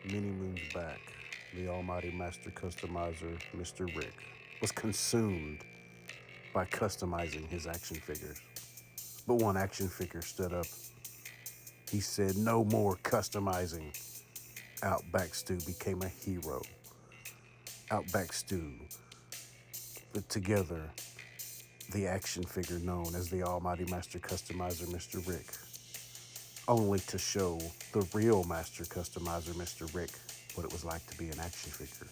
Many moons back, the almighty master customizer, Mr. Rick, was consumed by customizing his action figures. But one action figure stood up. He said, "No more customizing." Outback Stew became a hero. Outback Stew put together the action figure known as the Almighty Master Customizer, Mr. Rick, only to show the real Master Customizer, Mr. Rick, what it was like to be an action figure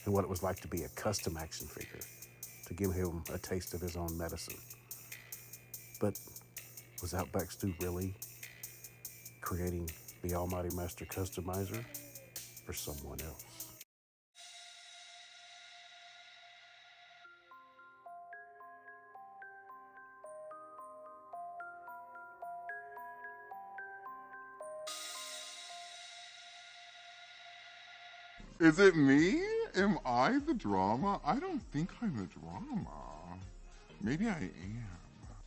and what it was like to be a custom action figure, to give him a taste of his own medicine. But was Outback Stew really creating the Almighty Master Customizer for someone else? Is it me? Am I the drama? I don't think I'm the drama. Maybe I am.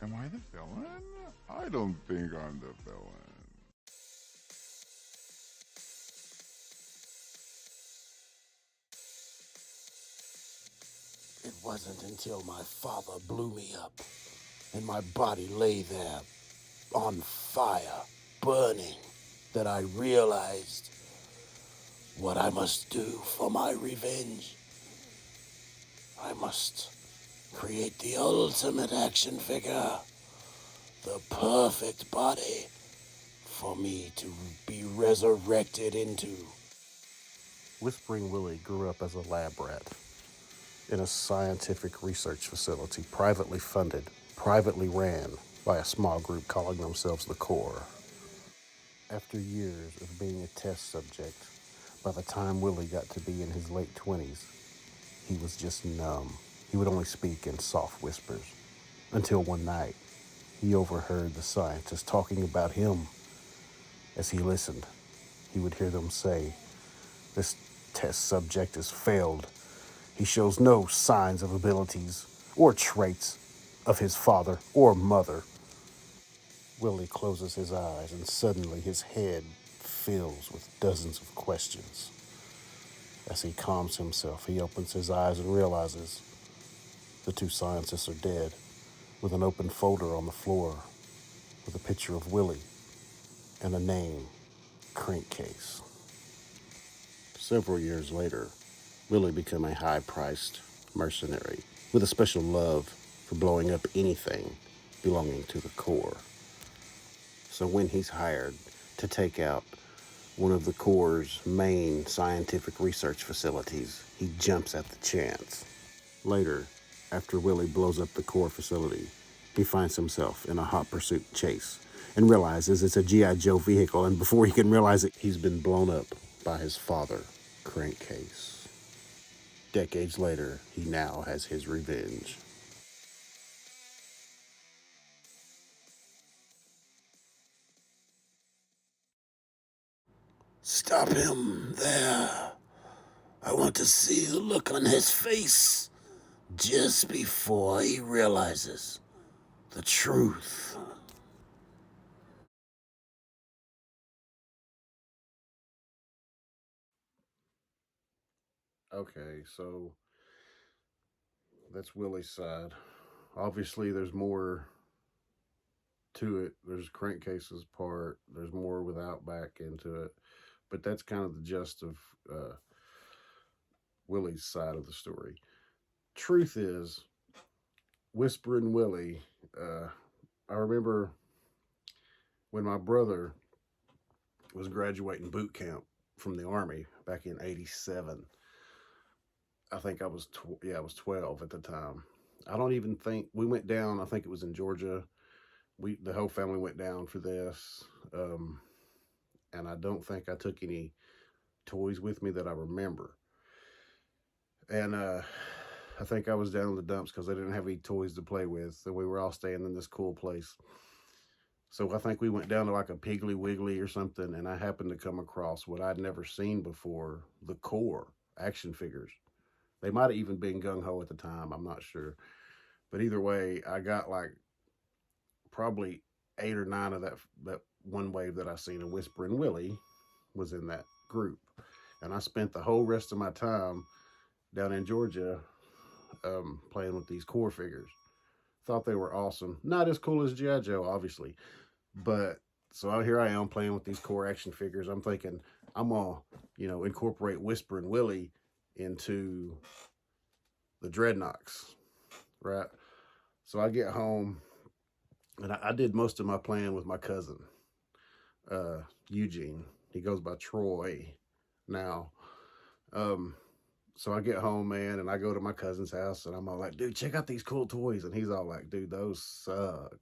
Am I the villain? I don't think I'm the villain. It wasn't until my father blew me up and my body lay there on fire, burning, that I realized what I must do for my revenge. I must create the ultimate action figure, the perfect body for me to be resurrected into. Whispering Willie grew up as a lab rat in a scientific research facility, privately funded, privately ran by a small group calling themselves the Corps. After years of being a test subject, by the time Willie got to be in his late 20s, he was just numb. He would only speak in soft whispers. Until one night, he overheard the scientists talking about him. As he listened, he would hear them say, "This test subject has failed. He shows no signs of abilities or traits of his father or mother." Willie closes his eyes and suddenly his head fills with dozens of questions. As he calms himself, he opens his eyes and realizes the two scientists are dead, with an open folder on the floor with a picture of Willie and a name, Crankcase. Several years later, Willie became a high-priced mercenary with a special love for blowing up anything belonging to the Corps. So when he's hired to take out one of the Corps' main scientific research facilities, he jumps at the chance. Later, after Willie blows up the Corps facility, he finds himself in a hot pursuit chase and realizes it's a G.I. Joe vehicle, and before he can realize it, he's been blown up by his father, Crankcase. Decades later, he now has his revenge. "Stop him there. I want to see the look on his face just before he realizes the truth." Okay, so that's Willie's side. Obviously, there's more to it. There's Crankcase's part. There's more with Outback into it, but that's kind of the gist of uh, Willie's side of the story. Truth is, Whispering Willie. Uh, I remember when my brother was graduating boot camp from the army back in '87. I think I was 12 at the time. I don't even think we went down. I think it was in Georgia. The whole family went down for this, um, and I don't think I took any toys with me that I remember. And I think I was down in the dumps because I didn't have any toys to play with, and we were all staying in this cool place. So I think we went down to like a Piggly Wiggly or something, and I happened to come across what I'd never seen before: the Core action figures. They might have even been gung ho at the time. I'm not sure, but either way, I got like probably 8 or 9 of that one wave that I seen, and Whispering Willie was in that group. And I spent the whole rest of my time down in Georgia playing with these core figures. Thought they were awesome. Not as cool as G.I. Joe, obviously, but so out here I am playing with these core action figures. I'm thinking I'm gonna, incorporate Whispering Willie into the Dreadnoks, right? So I get home and I did most of my playing with my cousin, Eugene. He goes by Troy now. Um, so I get home, man, and I go to my cousin's house, and I'm all like, "Dude, check out these cool toys," and he's all like, "Dude, those suck."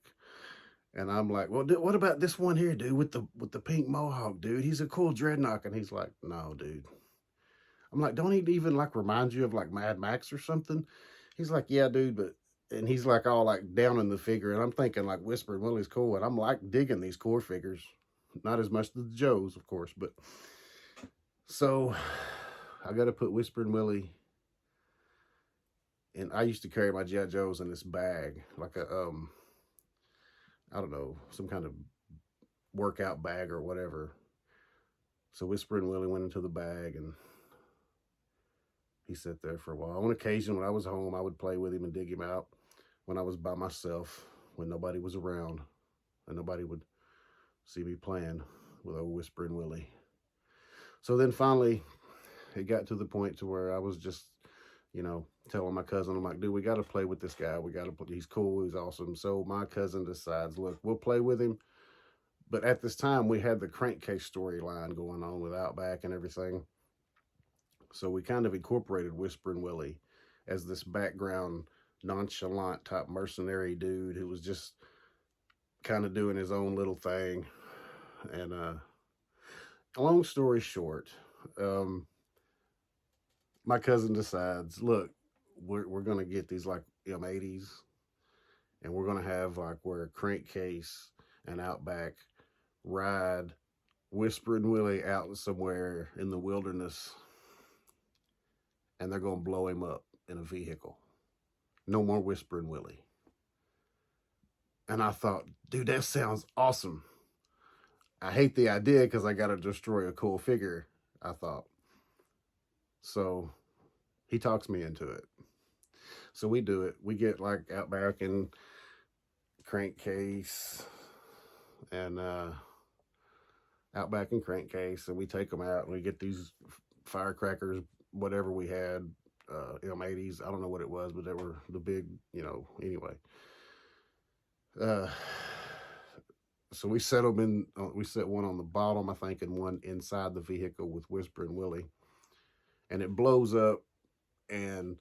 And I'm like, "Well, dude, what about this one here, dude, with the pink mohawk, dude? He's a cool dreadnought." And he's like, "No, dude." I'm like, "Don't he even like remind you of like Mad Max or something?" He's like, "Yeah, dude, but." And he's like all like down in the figure, and I'm thinking like Whispering Willie's cool, and I'm like digging these core figures, not as much as the Joes, of course, but so I got to put Whispering Willie. And I used to carry my GI Joes in this bag, like a I don't know, some kind of workout bag or whatever. So Whispering Willie went into the bag and he sat there for a while. On occasion, when I was home, I would play with him and dig him out. When I was by myself, when nobody was around, and nobody would see me playing with old Whispering Willie. So then finally, it got to the point to where I was just, telling my cousin, I'm like, "Dude, we got to play with this guy. We got to play. He's cool. He's awesome." So my cousin decides, look, we'll play with him. But at this time, we had the crankcase storyline going on with Outback and everything. So we kind of incorporated Whispering Willie as this background, nonchalant type mercenary dude who was just kind of doing his own little thing. And long story short, um, my cousin decides, look, we're going to get these like M80s and we're going to have like where Crankcase and Outback ride Whispering Willie out somewhere in the wilderness and they're going to blow him up in a vehicle. No more Whispering Willie. And I thought, dude, that sounds awesome. I hate the idea because I got to destroy a cool figure, I thought. So he talks me into it. So we do it. We get like Outback and Crankcase and Outback and Crankcase, and we take them out and we get these firecrackers, whatever we had, M80s. I don't know what it was, but they were the big, anyway. So we set them in. We set one on the bottom, I think, and one inside the vehicle with Whispering Willie, and it blows up. And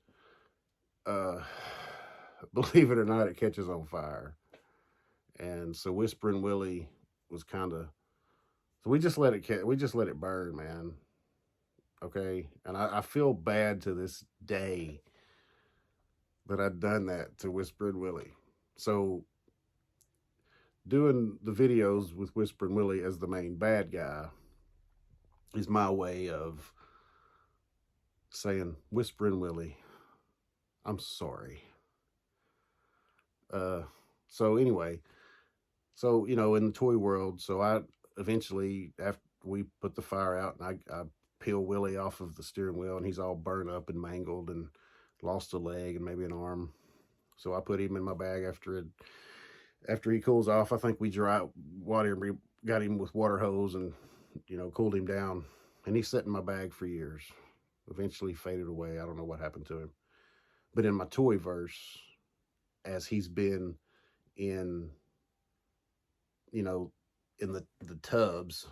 believe it or not, it catches on fire. And so Whispering Willie was kind of. So we just let it. We just let it burn, man. Okay, and I feel bad to this day that I'd done that to Whispering Willie. So doing the videos with Whispering Willie as the main bad guy is my way of saying, Whispering Willie, I'm sorry. Uh, so anyway, so in the toy world, so I eventually, after we put the fire out, and I peel Willie off of the steering wheel, and he's all burned up and mangled and lost a leg and maybe an arm. So I put him in my bag after he cools off. I think we got him with water hose and cooled him down, and he sat in my bag for years. Eventually faded away. I don't know what happened to him. But in my toy verse, as he's been in in the tubs,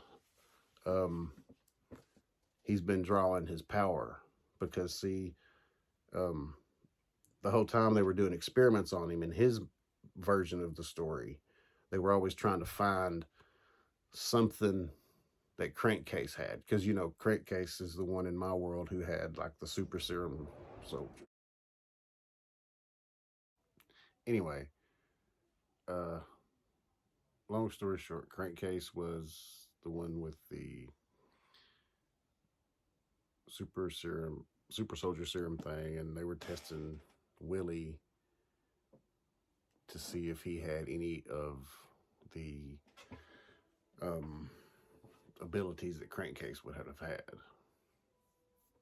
he's been drawing his power because see, the whole time they were doing experiments on him in his version of the story, they were always trying to find something that Crankcase had, because Crankcase is the one in my world who had like the super serum soldier. Anyway, long story short, Crankcase was the one with the super soldier serum thing, and they were testing Willie to see if he had any of the abilities that Crankcase would have had.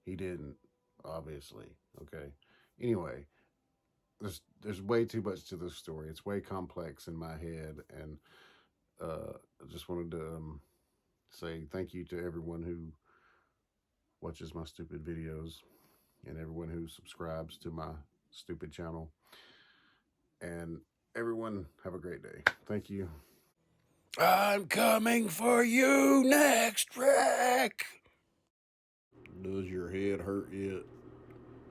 He didn't, obviously. Okay. Anyway, there's way too much to this story. It's way complex in my head, and I just wanted to say thank you to everyone who watches my stupid videos and everyone who subscribes to my stupid channel. And everyone, have a great day. Thank you. I'm coming for you next, Rick. Does your head hurt yet?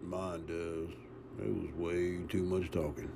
Mine does. It was way too much talking.